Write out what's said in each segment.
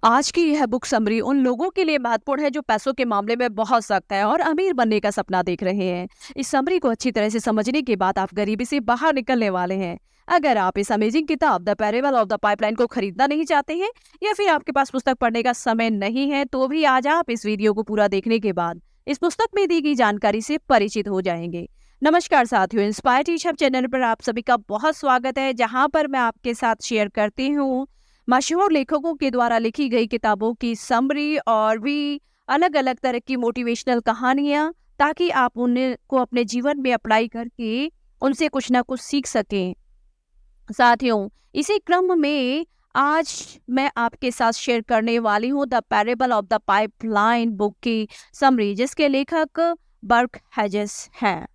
आज की यह बुक समरी उन लोगों के लिए महत्वपूर्ण है जो पैसों के मामले में बहुत सख्त है और अमीर बनने का सपना देख रहे हैं। इस समरी को अच्छी तरह से समझने के बाद आप गरीबी से बाहर निकलने वाले हैं। अगर आप इस अमेजिंग किताब the parable of the pipeline को खरीदना नहीं चाहते हैं या फिर आपके पास पुस्तक पढ़ने का समय नहीं है, तो भी आज आप इस वीडियो को पूरा देखने के बाद इस पुस्तक में दी गई जानकारी से परिचित हो जाएंगे। नमस्कार साथियों, इंस्पायर टीचर चैनल पर आप सभी का बहुत स्वागत है, जहां पर मैं आपके साथ शेयर करती हूँ मशहूर लेखकों के द्वारा लिखी गई किताबों की समरी और भी अलग अलग तरह की मोटिवेशनल कहानियां, ताकि आप उन्हें को अपने जीवन में अप्लाई करके उनसे कुछ ना कुछ सीख सकें। साथियों, इसी क्रम में आज मैं आपके साथ शेयर करने वाली हूँ the parable of the pipeline book की समरी, जिसके लेखक बर्क हेजेस हैं।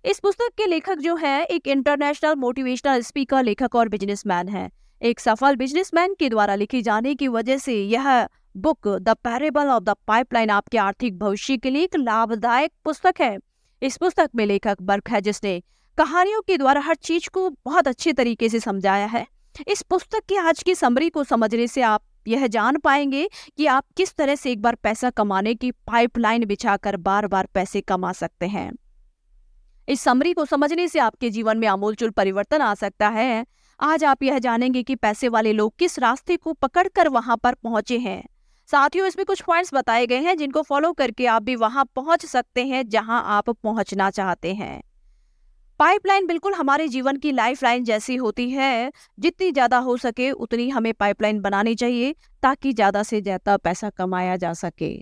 इस पुस्तक के लेखक जो है एक इंटरनेशनल मोटिवेशनल स्पीकर, लेखक और बिजनेसमैन हैं। एक सफल बिजनेसमैन के द्वारा लिखी जाने की वजह से यह book the parable of the pipeline आपके आर्थिक भविष्य के लिए एक लाभदायक पुस्तक है। इस पुस्तक में लेखक बर्क हेजेस ने कहानियों के द्वारा हर चीज को बहुत अच्छे तरीके से समझाया है। इस पुस्तक की आज की समरी को समझने से आप यह जान पाएंगे कि आप किस तरह से एक बार पैसा कमाने की पाइपलाइन बिछाकर बार बार पैसे कमा सकते हैं। इस समरी को समझने से आपके जीवन में आमूलचूल परिवर्तन आ सकता है। आज आप यह जानेंगे कि पैसे वाले लोग किस रास्ते को पकड़कर वहां पर पहुंचे हैं। साथियों, इसमें कुछ पॉइंट्स बताए गए हैं जिनको फॉलो करके आप भी वहां पहुंच सकते हैं जहां आप पहुंचना चाहते हैं। पाइपलाइन बिल्कुल हमारे जीवन की लाइफ लाइन जैसी होती है। जितनी ज्यादा हो सके उतनी हमें पाइपलाइन बनानी चाहिए, ताकि ज्यादा से ज्यादा पैसा कमाया जा सके।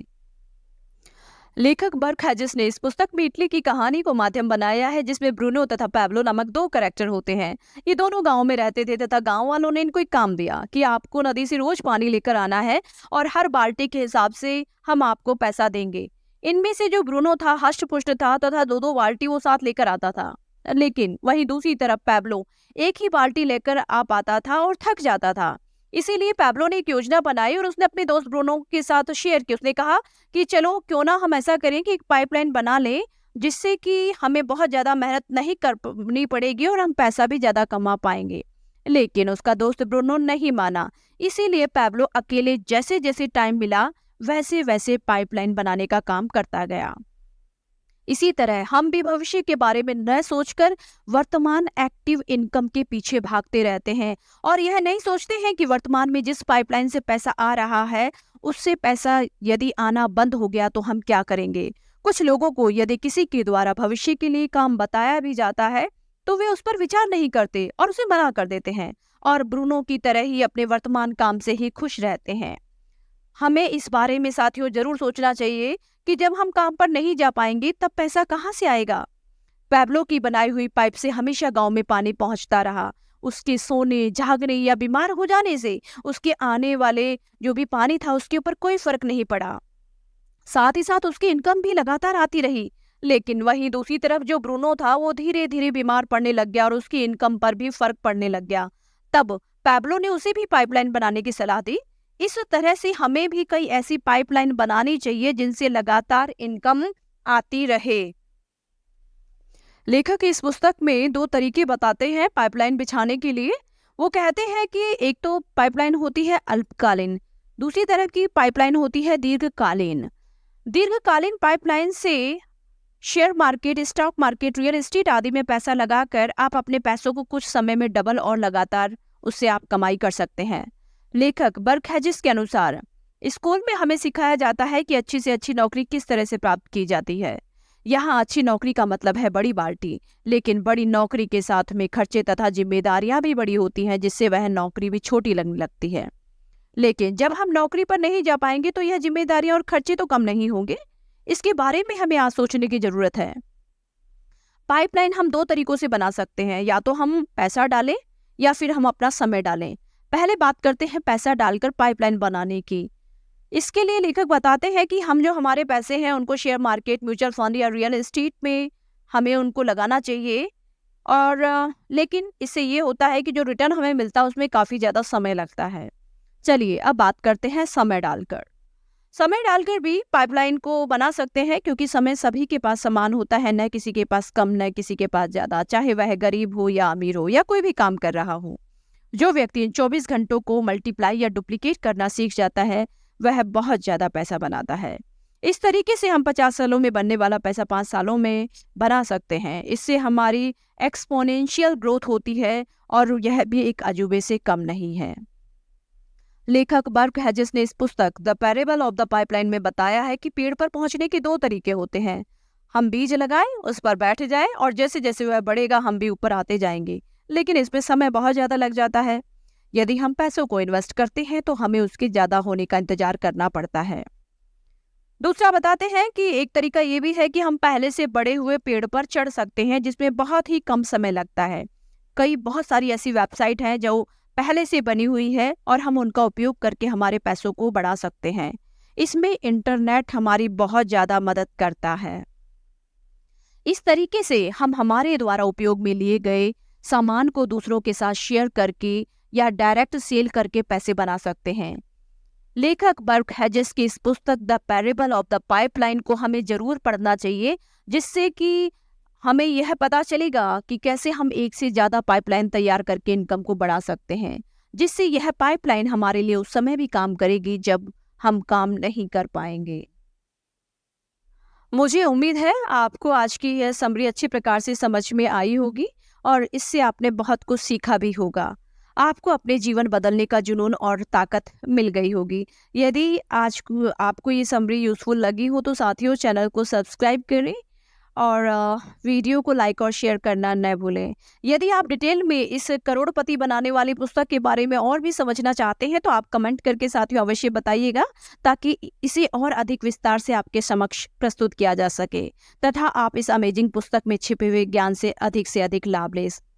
लेखक बर्क हेजेस ने इस पुस्तक में इटली की कहानी को माध्यम बनाया है, जिसमें ब्रूनो तथा पैब्लो नामक दो कैरेक्टर होते हैं। ये दोनों गांव में रहते थे तथा गांव वालों ने इनको एक काम दिया कि आपको नदी से रोज पानी लेकर आना है और हर बाल्टी के हिसाब से हम आपको पैसा देंगे। इनमें से जो ब्रूनो था हष्ट पुष्ट था तथा दो दो बाल्टी वो साथ लेकर आता था, लेकिन वहीं दूसरी तरफ पैब्लो एक ही बाल्टी लेकर आ पाता था और थक जाता था। इसीलिए पैब्लो ने एक योजना बनाई और उसने अपने दोस्त ब्रूनो के साथ शेयर की। उसने कहा कि चलो क्यों ना हम ऐसा करें कि एक पाइपलाइन बना लें, जिससे कि हमें बहुत ज्यादा मेहनत नहीं करनी पड़ेगी और हम पैसा भी ज्यादा कमा पाएंगे। लेकिन उसका दोस्त ब्रूनो नहीं माना। इसीलिए पैब्लो अकेले जैसे जैसे टाइम मिला वैसे वैसे पाइपलाइन बनाने का काम करता गया। इसी तरह हम भी भविष्य के बारे में न सोचकर वर्तमान एक्टिव इनकम के पीछे भागते रहते हैं और यह नहीं सोचते हैं कि वर्तमान में जिस पाइपलाइन से पैसा आ रहा है उससे पैसा यदि आना बंद हो गया तो हम क्या करेंगे। कुछ लोगों को यदि किसी के द्वारा भविष्य के लिए काम बताया भी जाता है तो वे उस पर विचार नहीं करते और उसे मना कर देते हैं और ब्रूनो की तरह ही अपने वर्तमान काम से ही खुश रहते हैं। हमें इस बारे में साथियों जरूर सोचना चाहिए कि जब हम काम पर नहीं जा पाएंगे तब पैसा कहाँ से आएगा। पैब्लो की बनाई हुई पाइप से हमेशा गांव में पानी पहुंचता रहा। उसके सोने, जागने या बीमार हो जाने से उसके आने वाले जो भी पानी था उसके ऊपर कोई फर्क नहीं पड़ा। साथ ही साथ उसकी इनकम भी लगातार आती रही। लेकिन वहीं दूसरी तरफ जो ब्रूनो था वो धीरे धीरे बीमार पड़ने लग गया और उसकी इनकम पर भी फर्क पड़ने लग गया। तब पैब्लो ने उसे भी पाइपलाइन बनाने की सलाह दी। इस तरह से हमें भी कई ऐसी पाइपलाइन बनानी चाहिए जिनसे लगातार इनकम आती रहे। लेखक इस पुस्तक में दो तरीके बताते हैं पाइपलाइन बिछाने के लिए। वो कहते हैं कि एक तो पाइपलाइन होती है अल्पकालीन, दूसरी तरफ की पाइपलाइन होती है दीर्घकालीन। दीर्घकालीन पाइपलाइन से share market, stock market, real estate आदि में पैसा लगाकर आप अपने पैसों को कुछ समय में डबल और लगातार उससे आप कमाई कर सकते हैं। लेखक बर्क हेजेस के अनुसार स्कूल में हमें सिखाया जाता है कि अच्छी से अच्छी नौकरी किस तरह से प्राप्त की जाती है। यहाँ अच्छी नौकरी का मतलब है बड़ी बाल्टी, लेकिन बड़ी नौकरी के साथ में खर्चे तथा जिम्मेदारियां भी बड़ी होती हैं, जिससे वह नौकरी भी छोटी लगने लगती है। लेकिन जब हम नौकरी पर नहीं जा पाएंगे तो यह जिम्मेदारियां और खर्चे तो कम नहीं होंगे। इसके बारे में हमें आज सोचने की जरूरत है। पाइपलाइन हम दो तरीकों से बना सकते हैं, या तो हम पैसा डालें या फिर हम अपना समय डालें। पहले बात करते हैं पैसा डालकर पाइपलाइन बनाने की। इसके लिए लेखक बताते हैं कि हम जो हमारे पैसे हैं उनको शेयर मार्केट, म्यूचुअल फंड या रियल एस्टेट में हमें उनको लगाना चाहिए। और लेकिन इससे ये होता है कि जो रिटर्न हमें मिलता है उसमें काफ़ी ज़्यादा समय लगता है। चलिए अब बात करते हैं समय डालकर। समय डालकर भी पाइपलाइन को बना सकते हैं, क्योंकि समय सभी के पास समान होता है, न किसी के पास कम न किसी के पास ज़्यादा, चाहे वह गरीब हो या अमीर हो या कोई भी काम कर रहा हो। जो व्यक्ति इन 24 घंटों को मल्टीप्लाई या डुप्लीकेट करना सीख जाता है वह बहुत ज़्यादा पैसा बनाता है। इस तरीके से हम 50 सालों में बनने वाला पैसा 5 सालों में बना सकते हैं। इससे हमारी एक्सपोनेंशियल ग्रोथ होती है और यह भी एक अजूबे से कम नहीं है। लेखक बर्क हेजेस ने इस पुस्तक the parable of the pipeline में बताया है कि पेड़ पर पहुंचने के 2 तरीके होते हैं। हम बीज लगाएं, उस पर बैठ जाएं और जैसे जैसे वह बढ़ेगा हम भी ऊपर आते जाएंगे। लेकिन इसमें समय बहुत ज़्यादा लग जाता है। यदि हम पैसों को इन्वेस्ट करते हैं तो हमें उसके ज़्यादा होने का इंतजार करना पड़ता है। दूसरा बताते हैं कि एक तरीका ये भी है कि हम पहले से बड़े हुए पेड़ पर चढ़ सकते हैं, जिसमें बहुत ही कम समय लगता है। बहुत सारी ऐसी वेबसाइट हैं जो पहले से बनी हुई है और हम उनका उपयोग करके हमारे पैसों को बढ़ा सकते हैं। इसमें इंटरनेट हमारी बहुत ज़्यादा मदद करता है। इस तरीके से हम हमारे द्वारा उपयोग में लिए गए सामान को दूसरों के साथ शेयर करके या डायरेक्ट सेल करके पैसे बना सकते हैं। लेखक बर्क हेजेस की इस पुस्तक the parable of the pipeline को हमें जरूर पढ़ना चाहिए, जिससे कि हमें यह पता चलेगा कि कैसे हम एक से ज़्यादा पाइपलाइन तैयार करके इनकम को बढ़ा सकते हैं, जिससे यह पाइपलाइन हमारे लिए उस समय भी काम करेगी जब हम काम नहीं कर पाएंगे। मुझे उम्मीद है आपको आज की यह समरी अच्छी प्रकार से समझ में आई होगी और इससे आपने बहुत कुछ सीखा भी होगा। आपको अपने जीवन बदलने का जुनून और ताकत मिल गई होगी। यदि आपको ये समरी यूज़फुल लगी हो तो साथियों चैनल को सब्सक्राइब करें और वीडियो को लाइक और शेयर करना न भूलें। यदि आप डिटेल में इस करोड़पति बनाने वाली पुस्तक के बारे में और भी समझना चाहते हैं तो आप कमेंट करके साथियों अवश्य बताइएगा, ताकि इसे और अधिक विस्तार से आपके समक्ष प्रस्तुत किया जा सके तथा आप इस अमेजिंग पुस्तक में छिपे हुए ज्ञान से अधिक लाभ ले